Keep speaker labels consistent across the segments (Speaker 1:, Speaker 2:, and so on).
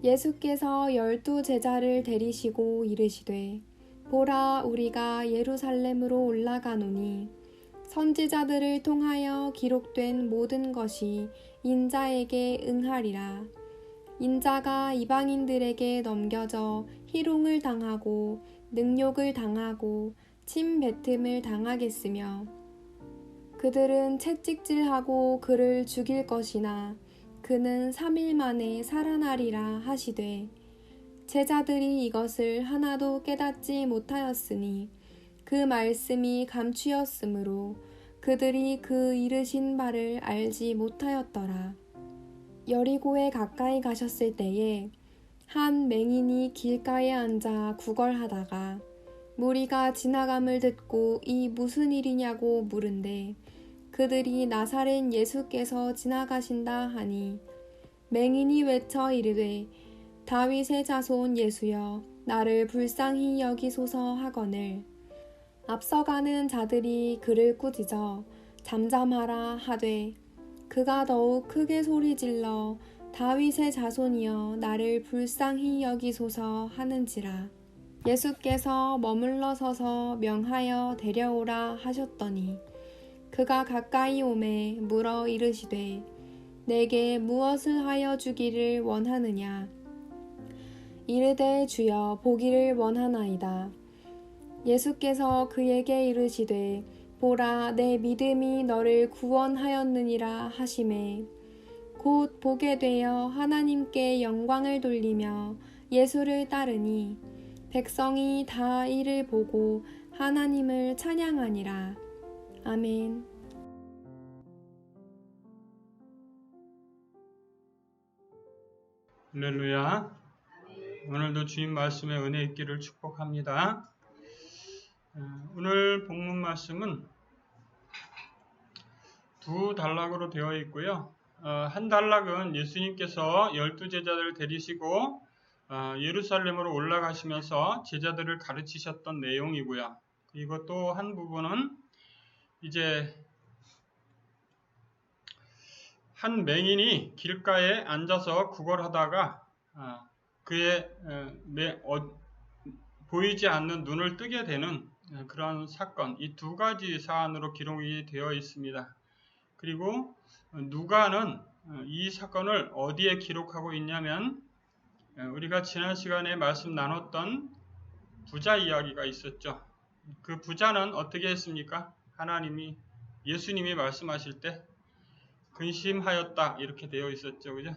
Speaker 1: 예수께서 12 제자를 데리시고 이르시되 보라 우리가 예루살렘으로 올라가노니 선지자들을 통하여 기록된 모든 것이 인자에게 응하리라. 인자가 이방인들에게 넘겨져 희롱을 당하고 능욕을 당하고 침뱉음을 당하겠으며 그들은 채찍질하고 그를 죽일 것이나 그는 3일 만에 살아나리라 하시되 제자들이 이것을 하나도 깨닫지 못하였으니 그 말씀이 감추였으므로 그들이 그 이르신 바를 알지 못하였더라. 여리고에 가까이 가셨을 때에 한 맹인이 길가에 앉아 구걸하다가 무리가 지나감을 듣고 이 무슨 일이냐고 물은데 그들이 나사렛 예수께서 지나가신다 하니 맹인이 외쳐 이르되 다윗의 자손 예수여 나를 불쌍히 여기소서 하거늘 앞서가는 자들이 그를 꾸짖어 잠잠하라 하되 그가 더욱 크게 소리질러 다윗의 자손이여 나를 불쌍히 여기소서 하는지라. 예수께서 머물러 서서 명하여 데려오라 하셨더니 그가 가까이 오매 물어 이르시되 내게 무엇을 하여 주기를 원하느냐. 이르되 주여 보기를 원하나이다. 예수께서 그에게 이르시되 보라 내 믿음이 너를 구원하였느니라 하시매 곧 보게 되어 하나님께 영광을 돌리며 예수를 따르니 백성이 다 이를 보고 하나님을 찬양하니라. 아멘.
Speaker 2: 할렐루야. 오늘도 주님 말씀에 은혜 있기를 축복합니다. 오늘 본문 말씀은 두 단락으로 되어 있고요. 한 단락은 예수님께서 12 제자들을 데리시고 예루살렘으로 올라가시면서 제자들을 가르치셨던 내용이고요. 그리고 또 한 부분은 이제 한 맹인이 길가에 앉아서 구걸하다가 그의 보이지 않는 눈을 뜨게 되는 그런 사건, 이 두 가지 사안으로 기록이 되어 있습니다. 그리고 누가는 이 사건을 어디에 기록하고 있냐면 우리가 지난 시간에 말씀 나눴던 부자 이야기가 있었죠. 그 부자는 어떻게 했습니까? 예수님이 말씀하실 때 근심하였다 이렇게 되어 있었죠. 그죠?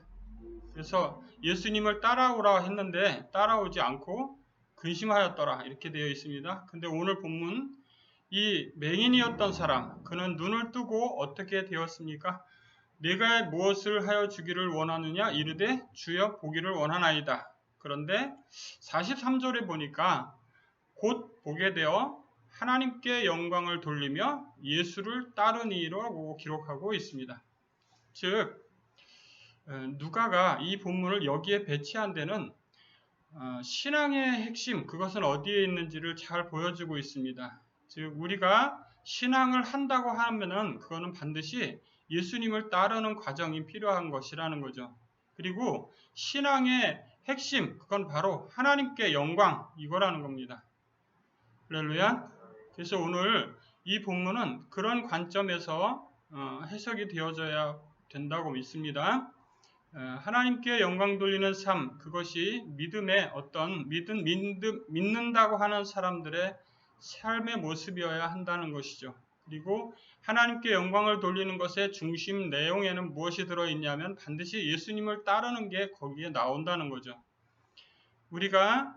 Speaker 2: 그래서 예수님을 따라오라 했는데 따라오지 않고 근심하였더라 이렇게 되어 있습니다. 근데 오늘 본문 이 맹인이었던 사람 그는 눈을 뜨고 어떻게 되었습니까? 내가 무엇을 하여 주기를 원하느냐 이르되 주여 보기를 원하나이다. 그런데 43절에 보니까 곧 보게 되어 하나님께 영광을 돌리며 예수를 따르니라고 기록하고 있습니다. 즉 누가가 이 본문을 여기에 배치한 데는 신앙의 핵심, 그것은 어디에 있는지를 잘 보여주고 있습니다. 즉 우리가 신앙을 한다고 하면은 그거는 반드시 예수님을 따르는 과정이 필요한 것이라는 거죠. 그리고 신앙의 핵심, 그건 바로 하나님께 영광, 이거라는 겁니다. 할렐루야. 그래서 오늘 이 본문은 그런 관점에서 해석이 되어져야 된다고 믿습니다. 하나님께 영광 돌리는 삶, 그것이 믿음의 어떤 믿는다고 하는 사람들의 삶의 모습이어야 한다는 것이죠. 그리고 하나님께 영광을 돌리는 것의 중심 내용에는 무엇이 들어있냐면 반드시 예수님을 따르는 게 거기에 나온다는 거죠. 우리가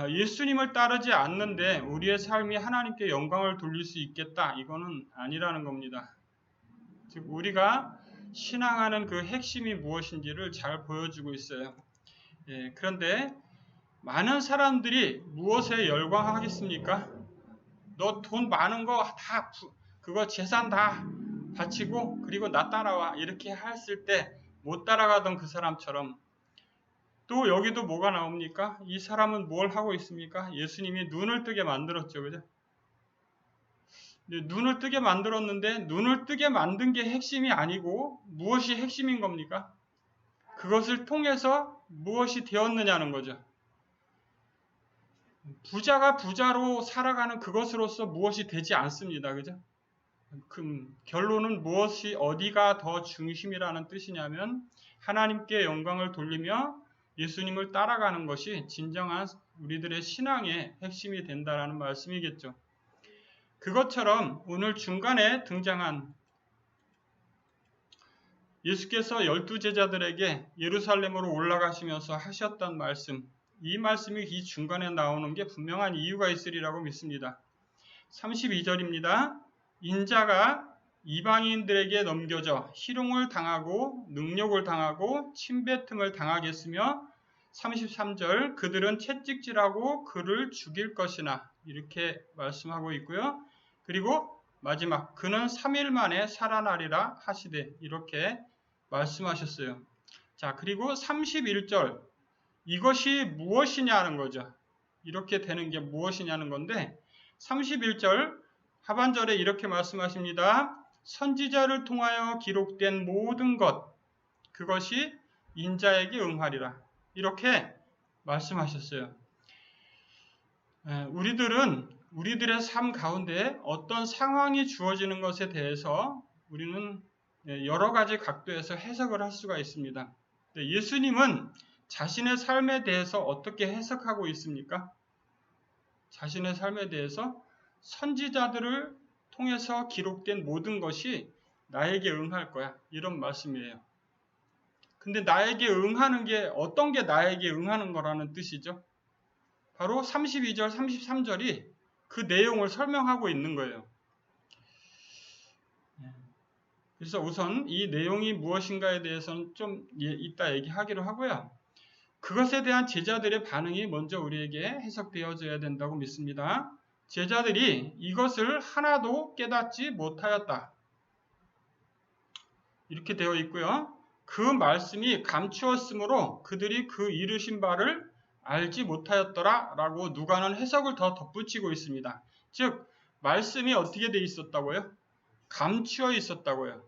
Speaker 2: 예수님을 따르지 않는데 우리의 삶이 하나님께 영광을 돌릴 수 있겠다, 이거는 아니라는 겁니다. 즉 우리가 신앙하는 그 핵심이 무엇인지를 잘 보여주고 있어요. 그런데 많은 사람들이 무엇에 열광하겠습니까? 너 돈 많은 거 다 그거 재산 다 바치고 그리고 나 따라와 이렇게 했을 때 못 따라가던 그 사람처럼 또 여기도 뭐가 나옵니까? 이 사람은 뭘 하고 있습니까? 예수님이 눈을 뜨게 만들었죠. 그죠? 눈을 뜨게 만들었는데 눈을 뜨게 만든 게 핵심이 아니고 무엇이 핵심인 겁니까? 그것을 통해서 무엇이 되었느냐는 거죠. 부자가 부자로 살아가는 그것으로서 무엇이 되지 않습니다. 그죠? 결론은 무엇이 어디가 더 중심이라는 뜻이냐면 하나님께 영광을 돌리며 예수님을 따라가는 것이 진정한 우리들의 신앙의 핵심이 된다라는 말씀이겠죠. 그것처럼 오늘 중간에 등장한 예수께서 12제자들에게 예루살렘으로 올라가시면서 하셨던 말씀, 이 말씀이 이 중간에 나오는 게 분명한 이유가 있으리라고 믿습니다. 32절입니다. 인자가 이방인들에게 넘겨져 희롱을 당하고 능욕을 당하고 침뱉음을 당하겠으며 33절 그들은 채찍질하고 그를 죽일 것이나 이렇게 말씀하고 있고요. 그리고 마지막 그는 3일 만에 살아나리라 하시되 이렇게 말씀하셨어요. 자, 그리고 31절 이것이 무엇이냐는 거죠. 이렇게 되는 게 무엇이냐는 건데 31절 하반절에 이렇게 말씀하십니다. 선지자를 통하여 기록된 모든 것 그것이 인자에게 응하리라. 이렇게 말씀하셨어요. 우리들은 우리들의 삶 가운데 어떤 상황이 주어지는 것에 대해서 우리는 여러 가지 각도에서 해석을 할 수가 있습니다. 예수님은 자신의 삶에 대해서 어떻게 해석하고 있습니까? 자신의 삶에 대해서 선지자들을 통해서 기록된 모든 것이 나에게 응할 거야. 이런 말씀이에요. 근데 나에게 응하는 게 어떤 게 나에게 응하는 거라는 뜻이죠? 바로 32절, 33절이 그 내용을 설명하고 있는 거예요. 그래서 우선 이 내용이 무엇인가에 대해서는 좀 이따 얘기하기로 하고요. 그것에 대한 제자들의 반응이 먼저 우리에게 해석되어져야 된다고 믿습니다. 제자들이 이것을 하나도 깨닫지 못하였다. 이렇게 되어 있고요. 그 말씀이 감추었으므로 그들이 그 이르신 바를 알지 못하였더라 라고 누가는 해석을 더 덧붙이고 있습니다. 즉 말씀이 어떻게 돼 있었다고요? 감추어 있었다고요.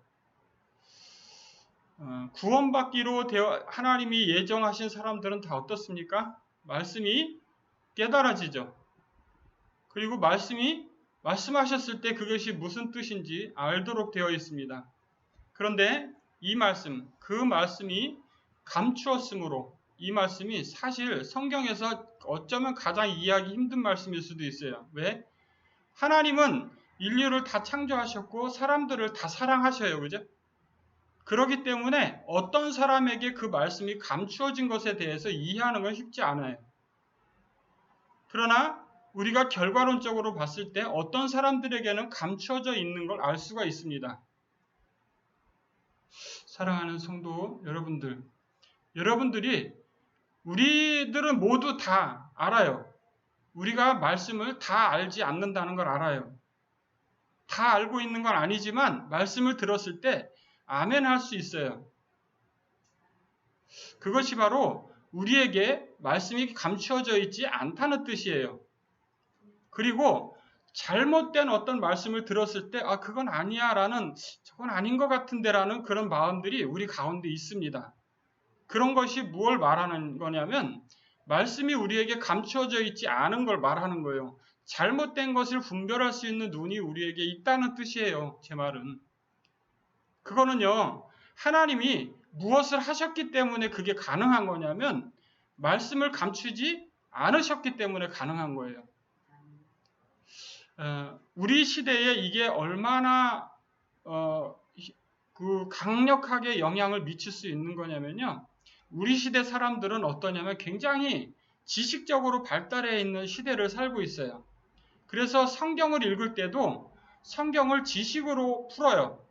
Speaker 2: 구원받기로 하나님이 예정하신 사람들은 다 어떻습니까? 말씀이 깨달아지죠. 그리고 말씀하셨을 때 그것이 무슨 뜻인지 알도록 되어 있습니다. 그런데 이 말씀, 그 말씀이 감추었으므로 이 말씀이 사실 성경에서 어쩌면 가장 이해하기 힘든 말씀일 수도 있어요. 왜? 하나님은 인류를 다 창조하셨고 사람들을 다 사랑하셔요. 그죠? 그렇기 때문에 어떤 사람에게 그 말씀이 감추어진 것에 대해서 이해하는 건 쉽지 않아요. 그러나 우리가 결과론적으로 봤을 때 어떤 사람들에게는 감추어져 있는 걸 알 수가 있습니다. 사랑하는 성도 여러분들이 우리들은 모두 다 알아요. 우리가 말씀을 다 알지 않는다는 걸 알아요. 다 알고 있는 건 아니지만 말씀을 들었을 때 아멘 할 수 있어요. 그것이 바로 우리에게 말씀이 감추어져 있지 않다는 뜻이에요. 그리고 잘못된 어떤 말씀을 들었을 때 그건 아니야 라는 저건 아닌 것 같은데 라는 그런 마음들이 우리 가운데 있습니다. 그런 것이 무엇을 말하는 거냐면 말씀이 우리에게 감추어져 있지 않은 걸 말하는 거예요. 잘못된 것을 분별할 수 있는 눈이 우리에게 있다는 뜻이에요. 제 말은. 그거는요. 하나님이 무엇을 하셨기 때문에 그게 가능한 거냐면 말씀을 감추지 않으셨기 때문에 가능한 거예요. 우리 시대에 이게 얼마나 강력하게 영향을 미칠 수 있는 거냐면요. 우리 시대 사람들은 어떠냐면 굉장히 지식적으로 발달해 있는 시대를 살고 있어요. 그래서 성경을 읽을 때도 성경을 지식으로 풀어요.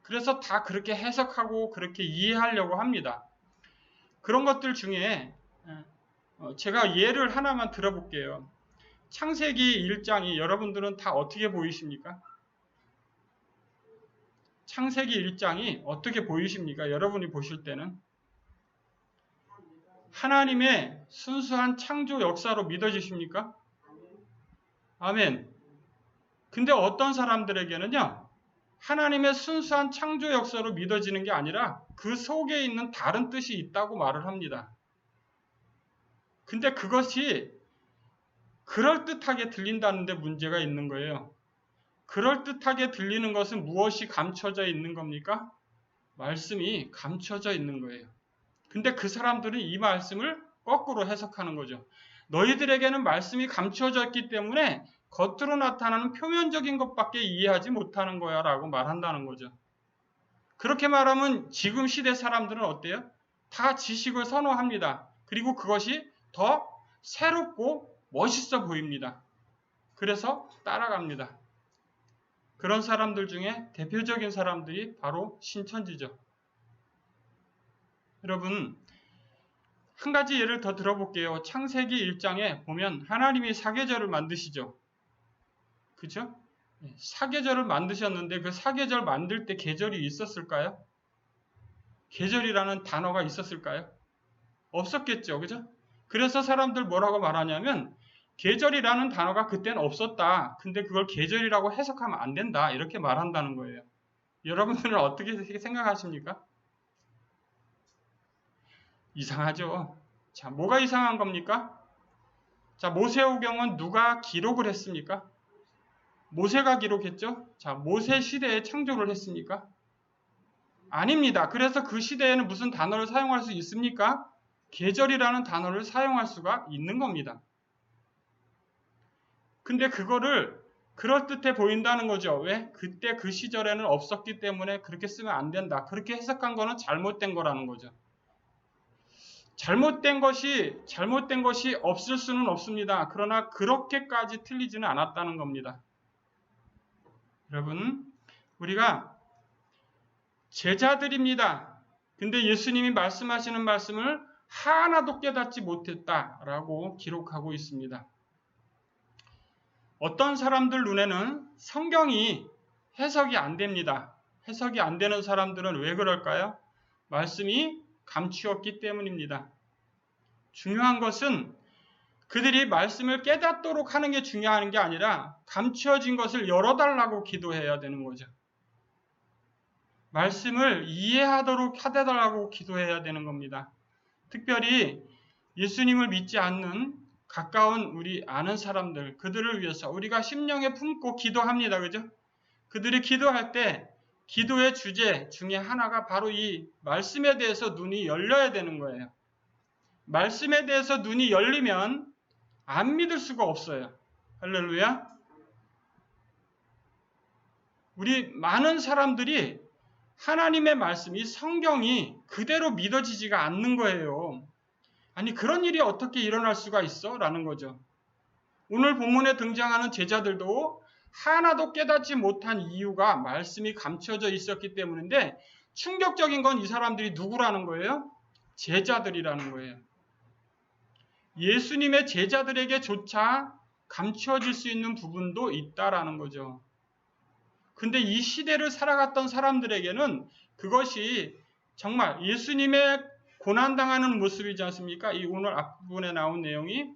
Speaker 2: 그래서 다 그렇게 해석하고 그렇게 이해하려고 합니다. 그런 것들 중에 제가 예를 하나만 들어볼게요. 창세기 1장이 여러분들은 다 어떻게 보이십니까? 창세기 1장이 어떻게 보이십니까? 여러분이 보실 때는 하나님의 순수한 창조 역사로 믿어지십니까? 아멘. 근데 어떤 사람들에게는요, 하나님의 순수한 창조 역사로 믿어지는 게 아니라 그 속에 있는 다른 뜻이 있다고 말을 합니다. 근데 그것이 그럴듯하게 들린다는데 문제가 있는 거예요. 그럴듯하게 들리는 것은 무엇이 감춰져 있는 겁니까? 말씀이 감춰져 있는 거예요. 근데 그 사람들은 이 말씀을 거꾸로 해석하는 거죠. 너희들에게는 말씀이 감춰져 있기 때문에 겉으로 나타나는 표면적인 것밖에 이해하지 못하는 거야 라고 말한다는 거죠. 그렇게 말하면 지금 시대 사람들은 어때요? 다 지식을 선호합니다. 그리고 그것이 더 새롭고 멋있어 보입니다. 그래서 따라갑니다. 그런 사람들 중에 대표적인 사람들이 바로 신천지죠. 여러분, 한 가지 예를 더 들어볼게요. 창세기 1장에 보면 하나님이 사계절을 만드시죠. 그죠? 사계절을 만드셨는데 그 사계절 만들 때 계절이 있었을까요? 계절이라는 단어가 있었을까요? 없었겠죠. 그죠? 그래서 사람들 뭐라고 말하냐면 계절이라는 단어가 그때는 없었다. 근데 그걸 계절이라고 해석하면 안 된다. 이렇게 말한다는 거예요. 여러분들은 어떻게 생각하십니까? 이상하죠. 자, 뭐가 이상한 겁니까? 자, 모세오경은 누가 기록을 했습니까? 모세가 기록했죠? 자, 모세 시대에 창조를 했습니까? 아닙니다. 그래서 그 시대에는 무슨 단어를 사용할 수 있습니까? 계절이라는 단어를 사용할 수가 있는 겁니다. 근데 그거를 그럴듯해 보인다는 거죠. 왜? 그때 그 시절에는 없었기 때문에 그렇게 쓰면 안 된다. 그렇게 해석한 거는 잘못된 거라는 거죠. 잘못된 것이 없을 수는 없습니다. 그러나 그렇게까지 틀리지는 않았다는 겁니다. 여러분, 우리가 제자들입니다. 근데 예수님이 말씀하시는 말씀을 하나도 깨닫지 못했다라고 기록하고 있습니다. 어떤 사람들 눈에는 성경이 해석이 안 됩니다. 해석이 안 되는 사람들은 왜 그럴까요? 말씀이 감추었기 때문입니다. 중요한 것은 그들이 말씀을 깨닫도록 하는 게 중요한 게 아니라 감추어진 것을 열어달라고 기도해야 되는 거죠. 말씀을 이해하도록 해달라고 기도해야 되는 겁니다. 특별히 예수님을 믿지 않는 가까운 우리 아는 사람들, 그들을 위해서 우리가 심령에 품고 기도합니다. 그죠? 그들이 기도할 때 기도의 주제 중에 하나가 바로 이 말씀에 대해서 눈이 열려야 되는 거예요. 말씀에 대해서 눈이 열리면 안 믿을 수가 없어요. 할렐루야. 우리 많은 사람들이 하나님의 말씀이 성경이 그대로 믿어지지가 않는 거예요. 아니 그런 일이 어떻게 일어날 수가 있어? 라는 거죠. 오늘 본문에 등장하는 제자들도 하나도 깨닫지 못한 이유가 말씀이 감춰져 있었기 때문인데 충격적인 건 이 사람들이 누구라는 거예요? 제자들이라는 거예요. 예수님의 제자들에게조차 감추어질 수 있는 부분도 있다라는 거죠. 근데 이 시대를 살아갔던 사람들에게는 그것이 정말 예수님의 고난당하는 모습이지 않습니까? 이 오늘 앞부분에 나온 내용이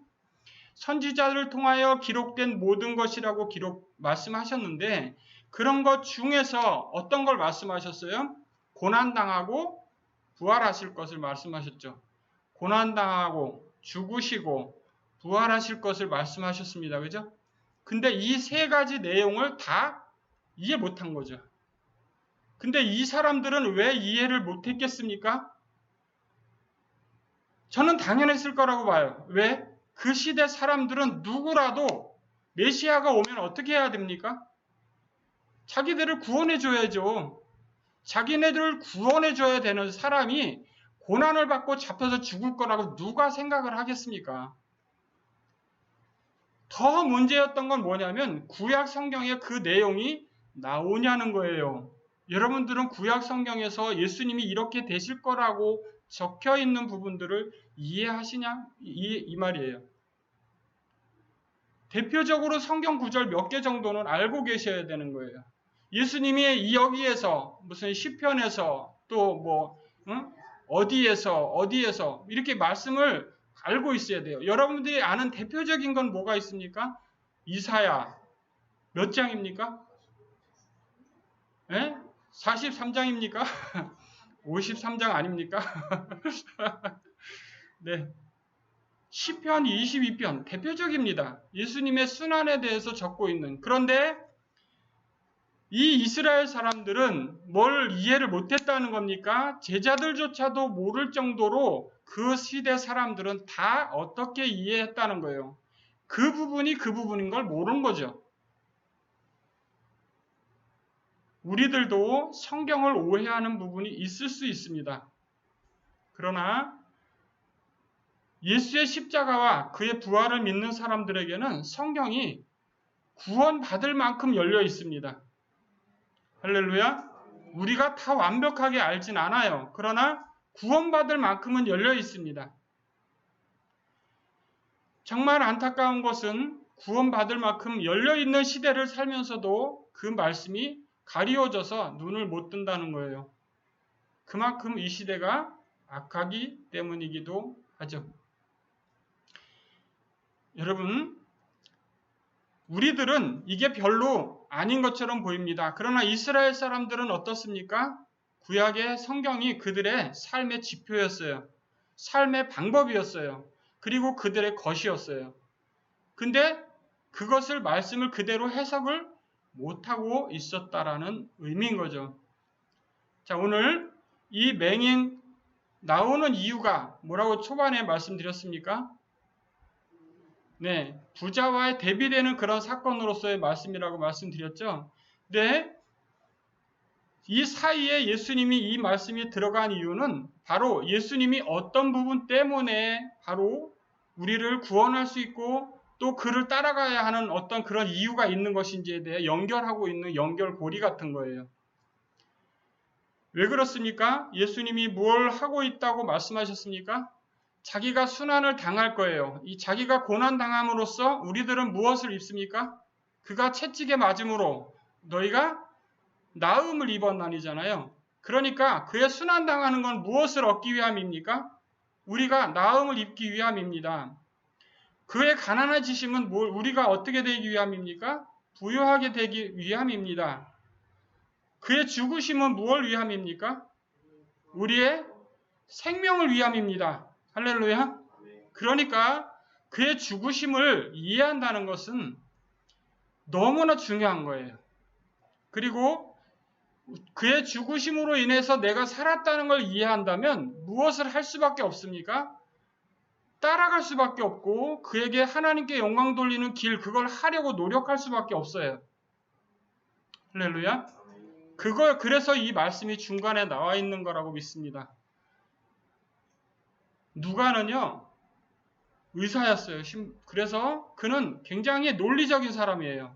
Speaker 2: 선지자를 통하여 기록된 모든 것이라고 말씀하셨는데 그런 것 중에서 어떤 걸 말씀하셨어요? 고난당하고 부활하실 것을 말씀하셨죠. 고난당하고 죽으시고 부활하실 것을 말씀하셨습니다. 그죠? 근데 이 세 가지 내용을 다 이해 못한 거죠. 근데 이 사람들은 왜 이해를 못했겠습니까? 저는 당연했을 거라고 봐요. 왜? 그 시대 사람들은 누구라도 메시아가 오면 어떻게 해야 됩니까? 자기들을 구원해 줘야죠. 자기네들을 구원해 줘야 되는 사람이 고난을 받고 잡혀서 죽을 거라고 누가 생각을 하겠습니까? 더 문제였던 건 뭐냐면 구약 성경에 그 내용이 나오냐는 거예요. 여러분들은 구약 성경에서 예수님이 이렇게 되실 거라고 적혀 있는 부분들을 이해하시냐? 이 말이에요. 대표적으로 성경 구절 몇 개 정도는 알고 계셔야 되는 거예요. 예수님이 여기에서 무슨 시편에서 또 뭐 어디에서 이렇게 말씀을 알고 있어야 돼요. 여러분들이 아는 대표적인 건 뭐가 있습니까? 이사야 몇 장입니까? 예? 43장입니까? 53장 아닙니까? 네. 시편 22편 대표적입니다. 예수님의 순환에 대해서 적고 있는. 그런데 이 이스라엘 사람들은 뭘 이해를 못했다는 겁니까? 제자들조차도 모를 정도로 그 시대 사람들은 다 어떻게 이해했다는 거예요. 그 부분이 그 부분인 걸 모르는 거죠. 우리들도 성경을 오해하는 부분이 있을 수 있습니다. 그러나 예수의 십자가와 그의 부활을 믿는 사람들에게는 성경이 구원받을 만큼 열려 있습니다. 할렐루야. 우리가 다 완벽하게 알진 않아요. 그러나 구원받을 만큼은 열려 있습니다. 정말 안타까운 것은 구원받을 만큼 열려 있는 시대를 살면서도 그 말씀이 가리워져서 눈을 못 뜬다는 거예요. 그만큼 이 시대가 악하기 때문이기도 하죠. 여러분, 우리들은 이게 별로 아닌 것처럼 보입니다. 그러나 이스라엘 사람들은 어떻습니까? 구약의 성경이 그들의 삶의 지표였어요. 삶의 방법이었어요. 그리고 그들의 것이었어요. 근데 그것을 말씀을 그대로 해석을 못하고 있었다라는 의미인 거죠. 자, 오늘 이 맹인 나오는 이유가 뭐라고 초반에 말씀드렸습니까? 네, 부자와의 대비되는 그런 사건으로서의 말씀이라고 말씀드렸죠. 네, 이 사이에 예수님이 이 말씀이 들어간 이유는 바로 예수님이 어떤 부분 때문에 바로 우리를 구원할 수 있고 또 그를 따라가야 하는 어떤 그런 이유가 있는 것인지에 대해 연결하고 있는 연결고리 같은 거예요. 왜 그렇습니까? 예수님이 뭘 하고 있다고 말씀하셨습니까? 자기가 순환을 당할 거예요. 이 자기가 고난당함으로써 우리들은 무엇을 입습니까? 그가 채찍에 맞음으로 너희가 나음을 입었나니잖아요. 그러니까 그의 순환당하는 건 무엇을 얻기 위함입니까? 우리가 나음을 입기 위함입니다. 그의 가난해지심은 우리가 어떻게 되기 위함입니까? 부유하게 되기 위함입니다. 그의 죽으심은 무엇을 위함입니까? 우리의 생명을 위함입니다. 할렐루야. 그러니까 그의 죽으심을 이해한다는 것은 너무나 중요한 거예요. 그리고 그의 죽으심으로 인해서 내가 살았다는 걸 이해한다면 무엇을 할 수밖에 없습니까? 따라갈 수밖에 없고 그에게 하나님께 영광 돌리는 길, 그걸 하려고 노력할 수밖에 없어요. 할렐루야. 그래서 이 말씀이 중간에 나와 있는 거라고 믿습니다. 누가는요, 의사였어요. 그래서 그는 굉장히 논리적인 사람이에요.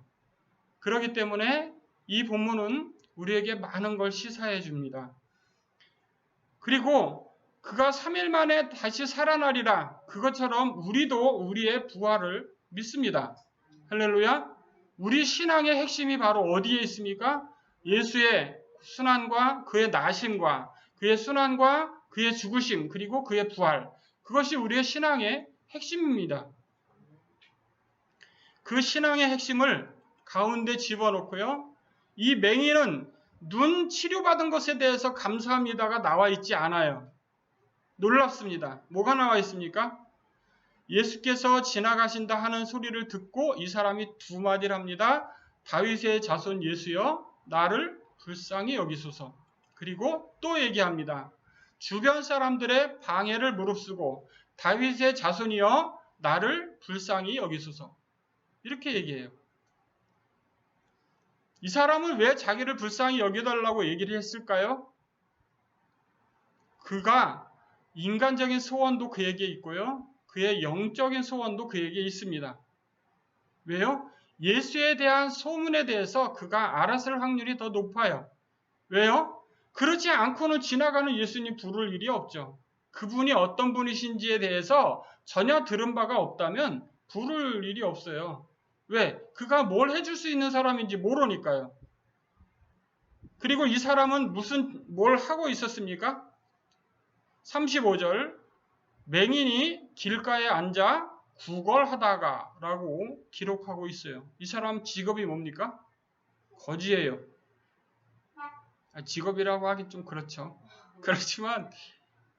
Speaker 2: 그렇기 때문에 이 본문은 우리에게 많은 걸 시사해 줍니다. 그리고 그가 3일 만에 다시 살아나리라. 그것처럼 우리도 우리의 부활을 믿습니다. 할렐루야. 우리 신앙의 핵심이 바로 어디에 있습니까? 예수의 순환과 그의 나심과 그의 순환과 그의 죽으심 그리고 그의 부활. 그것이 우리의 신앙의 핵심입니다. 그 신앙의 핵심을 가운데 집어넣고요. 이 맹인은 눈 치료받은 것에 대해서 감사합니다가 나와 있지 않아요. 놀랍습니다. 뭐가 나와 있습니까? 예수께서 지나가신다 하는 소리를 듣고 이 사람이 두 마디를 합니다. 다윗의 자손 예수여 나를 불쌍히 여기소서. 그리고 또 얘기합니다. 주변 사람들의 방해를 무릅쓰고 다윗의 자손이여 나를 불쌍히 여기소서. 이렇게 얘기해요. 이 사람은 왜 자기를 불쌍히 여겨달라고 얘기를 했을까요? 그가 인간적인 소원도 그에게 있고요. 그의 영적인 소원도 그에게 있습니다. 왜요? 예수에 대한 소문에 대해서 그가 알았을 확률이 더 높아요. 왜요? 그렇지 않고는 지나가는 예수님 부를 일이 없죠. 그분이 어떤 분이신지에 대해서 전혀 들은 바가 없다면 부를 일이 없어요. 왜? 그가 뭘 해줄 수 있는 사람인지 모르니까요. 그리고 이 사람은 뭘 하고 있었습니까? 35절 맹인이 길가에 앉아 구걸하다가 라고 기록하고 있어요. 이 사람 직업이 뭡니까? 거지예요. 직업이라고 하기 좀 그렇죠. 그렇지만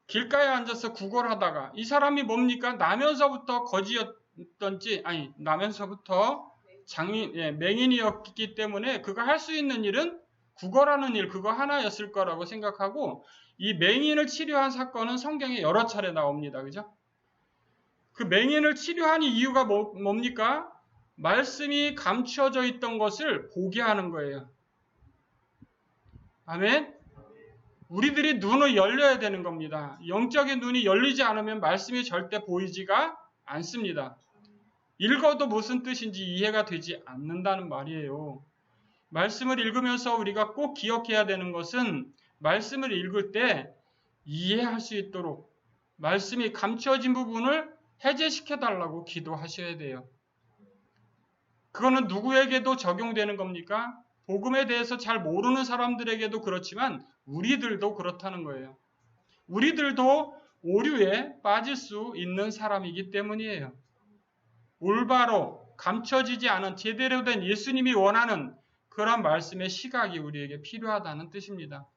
Speaker 2: 길가에 앉아서 구걸하다가 이 사람이 뭡니까? 나면서부터 거지였던지 나면서부터 맹인이었기 때문에 그가 할 수 있는 일은 구걸하는 일 그거 하나였을 거라고 생각하고 이 맹인을 치료한 사건은 성경에 여러 차례 나옵니다. 그죠? 그 맹인을 치료한 이유가 뭡니까? 말씀이 감추어져 있던 것을 보게 하는 거예요. 아멘? 우리들이 눈을 열려야 되는 겁니다. 영적인 눈이 열리지 않으면 말씀이 절대 보이지가 않습니다. 읽어도 무슨 뜻인지 이해가 되지 않는다는 말이에요. 말씀을 읽으면서 우리가 꼭 기억해야 되는 것은 말씀을 읽을 때 이해할 수 있도록 말씀이 감추어진 부분을 해제시켜달라고 기도하셔야 돼요. 그거는 누구에게도 적용되는 겁니까? 복음에 대해서 잘 모르는 사람들에게도 그렇지만 우리들도 그렇다는 거예요. 우리들도 오류에 빠질 수 있는 사람이기 때문이에요. 올바로 감춰지지 않은 제대로 된 예수님이 원하는 그런 말씀의 시각이 우리에게 필요하다는 뜻입니다.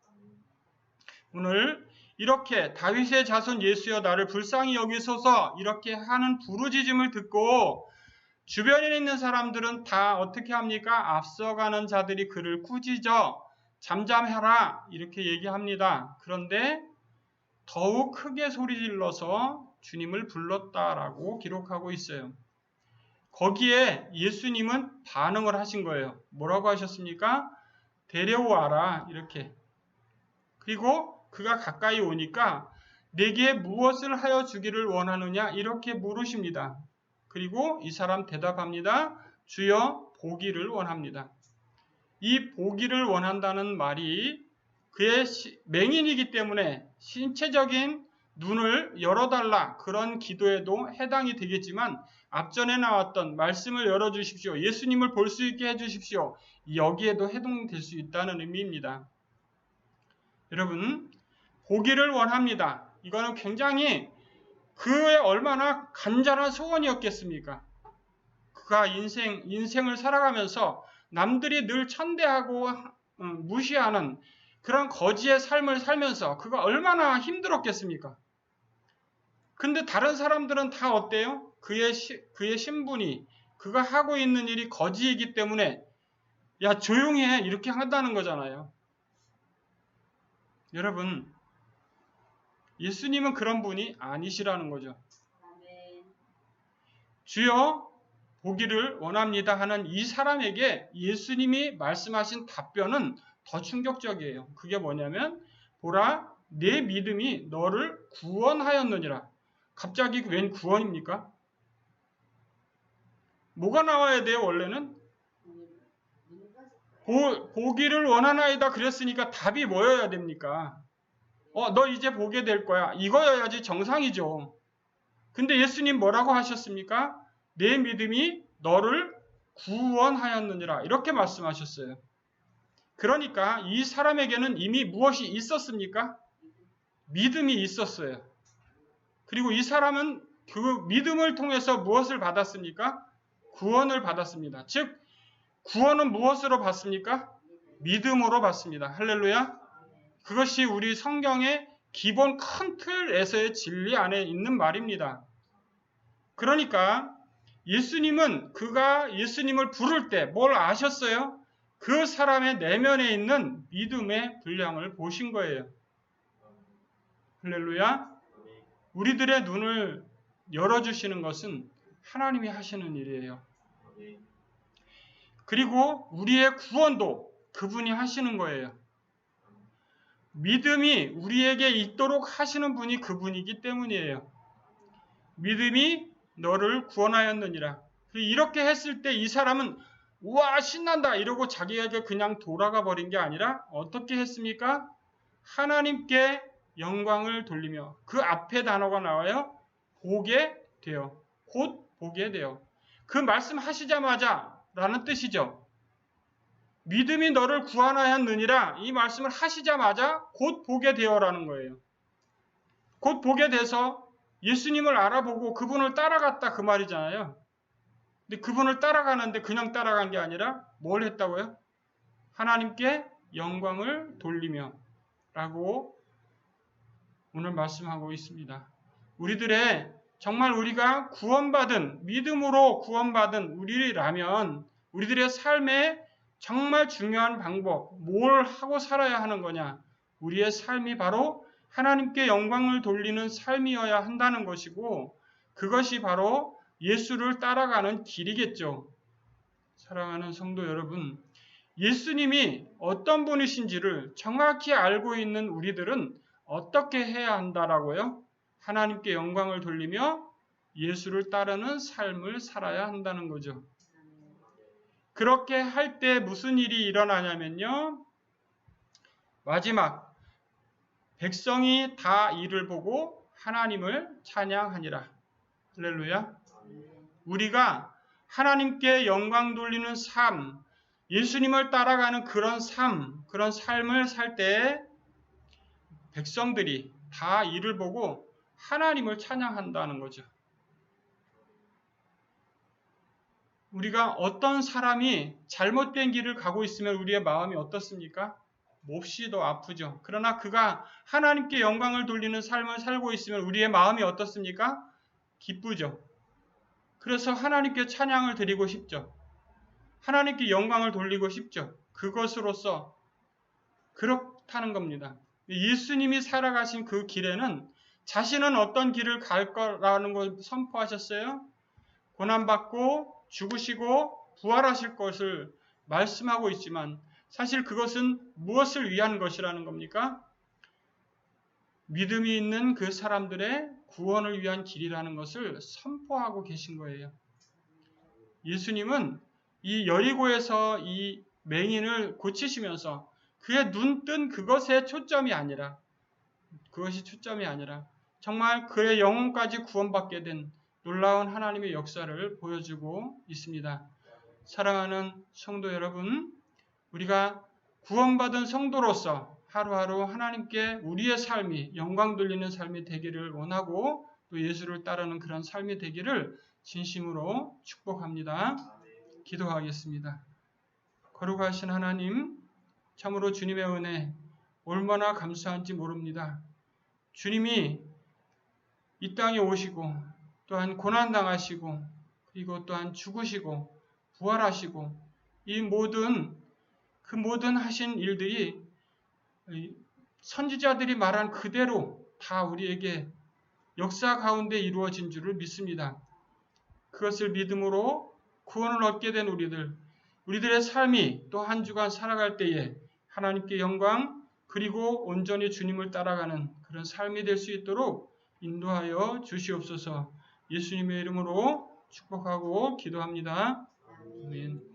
Speaker 2: 오늘 이렇게 다윗의 자손 예수여 나를 불쌍히 여기소서 이렇게 하는 부르짖음을 듣고 주변에 있는 사람들은 다 어떻게 합니까? 앞서가는 자들이 그를 꾸짖어 잠잠해라 이렇게 얘기합니다. 그런데 더욱 크게 소리질러서 주님을 불렀다라고 기록하고 있어요. 거기에 예수님은 반응을 하신 거예요. 뭐라고 하셨습니까? 데려와라 이렇게. 그리고 그가 가까이 오니까 내게 무엇을 하여 주기를 원하느냐 이렇게 물으십니다. 그리고 이 사람 대답합니다. 주여 보기를 원합니다. 이 보기를 원한다는 말이 그의 맹인이기 때문에 신체적인 눈을 열어달라 그런 기도에도 해당이 되겠지만 앞전에 나왔던 말씀을 열어주십시오. 예수님을 볼 수 있게 해주십시오. 여기에도 해당될 수 있다는 의미입니다. 여러분 보기를 원합니다. 이거는 굉장히 그의 얼마나 간절한 소원이었겠습니까? 그가 인생을 살아가면서 남들이 늘 천대하고 무시하는 그런 거지의 삶을 살면서 그가 얼마나 힘들었겠습니까? 근데 다른 사람들은 다 어때요? 그의 신분이 그가 하고 있는 일이 거지이기 때문에 야 조용히 해 이렇게 한다는 거잖아요. 여러분 예수님은 그런 분이 아니시라는 거죠. 주여 보기를 원합니다 하는 이 사람에게 예수님이 말씀하신 답변은 더 충격적이에요. 그게 뭐냐면 보라 내 믿음이 너를 구원하였느니라. 갑자기 웬 구원입니까? 뭐가 나와야 돼요 원래는? 보기를 원하나이다 그랬으니까 답이 뭐여야 됩니까? 너 이제 보게 될 거야. 이거여야지 정상이죠. 근데 예수님 뭐라고 하셨습니까? 내 믿음이 너를 구원하였느니라. 이렇게 말씀하셨어요. 그러니까 이 사람에게는 이미 무엇이 있었습니까? 믿음이 있었어요. 그리고 이 사람은 그 믿음을 통해서 무엇을 받았습니까? 구원을 받았습니다. 즉 구원은 무엇으로 받습니까? 믿음으로 받습니다. 할렐루야. 그것이 우리 성경의 기본 큰 틀에서의 진리 안에 있는 말입니다. 그러니까 예수님은 그가 예수님을 부를 때 뭘 아셨어요? 그 사람의 내면에 있는 믿음의 분량을 보신 거예요. 할렐루야. 우리들의 눈을 열어주시는 것은 하나님이 하시는 일이에요. 그리고 우리의 구원도 그분이 하시는 거예요. 믿음이 우리에게 있도록 하시는 분이 그분이기 때문이에요. 믿음이 너를 구원하였느니라. 이렇게 했을 때 이 사람은 우와 신난다 이러고 자기에게 그냥 돌아가 버린 게 아니라 어떻게 했습니까? 하나님께 영광을 돌리며 그 앞에 단어가 나와요. 보게 되어. 곧 보게 되어. 그 말씀하시자마자 라는 뜻이죠. 믿음이 너를 구원하였느니라 이 말씀을 하시자마자 곧 보게 되어라는 거예요. 곧 보게 돼서 예수님을 알아보고 그분을 따라갔다 그 말이잖아요. 근데 그분을 따라가는데 그냥 따라간 게 아니라 뭘 했다고요? 하나님께 영광을 돌리며 라고 오늘 말씀하고 있습니다. 우리들의 정말 우리가 구원받은 믿음으로 구원받은 우리라면 우리들의 삶에 정말 중요한 방법, 뭘 하고 살아야 하는 거냐? 우리의 삶이 바로 하나님께 영광을 돌리는 삶이어야 한다는 것이고 그것이 바로 예수를 따라가는 길이겠죠. 사랑하는 성도 여러분, 예수님이 어떤 분이신지를 정확히 알고 있는 우리들은 어떻게 해야 한다라고요? 하나님께 영광을 돌리며 예수를 따르는 삶을 살아야 한다는 거죠. 그렇게 할 때 무슨 일이 일어나냐면요. 마지막 백성이 다 이를 보고 하나님을 찬양하니라. 할렐루야. 우리가 하나님께 영광 돌리는 삶, 예수님을 따라가는 그런 삶, 그런 삶을 살 때 백성들이 다 이를 보고 하나님을 찬양한다는 거죠. 우리가 어떤 사람이 잘못된 길을 가고 있으면 우리의 마음이 어떻습니까? 몹시도 아프죠. 그러나 그가 하나님께 영광을 돌리는 삶을 살고 있으면 우리의 마음이 어떻습니까? 기쁘죠. 그래서 하나님께 찬양을 드리고 싶죠. 하나님께 영광을 돌리고 싶죠. 그것으로서 그렇다는 겁니다. 예수님이 살아가신 그 길에는 자신은 어떤 길을 갈 거라는 걸 선포하셨어요. 고난받고 죽으시고 부활하실 것을 말씀하고 있지만 사실 그것은 무엇을 위한 것이라는 겁니까? 믿음이 있는 그 사람들의 구원을 위한 길이라는 것을 선포하고 계신 거예요. 예수님은 이 여리고에서 이 맹인을 고치시면서 그의 눈 뜬 그것에 초점이 아니라 그것이 초점이 아니라 정말 그의 영혼까지 구원받게 된 놀라운 하나님의 역사를 보여주고 있습니다. 사랑하는 성도 여러분, 우리가 구원받은 성도로서 하루하루 하나님께 우리의 삶이 영광 돌리는 삶이 되기를 원하고 또 예수를 따르는 그런 삶이 되기를 진심으로 축복합니다. 기도하겠습니다. 거룩하신 하나님, 참으로 주님의 은혜 얼마나 감사한지 모릅니다. 주님이 이 땅에 오시고 또한 고난당하시고 그리고 또한 죽으시고 부활하시고 이 모든 하신 일들이 선지자들이 말한 그대로 다 우리에게 역사 가운데 이루어진 줄을 믿습니다. 그것을 믿음으로 구원을 얻게 된 우리들의 삶이 또 한 주간 살아갈 때에 하나님께 영광 그리고 온전히 주님을 따라가는 그런 삶이 될 수 있도록 인도하여 주시옵소서. 예수님의 이름으로 축복하고 기도합니다. 아멘.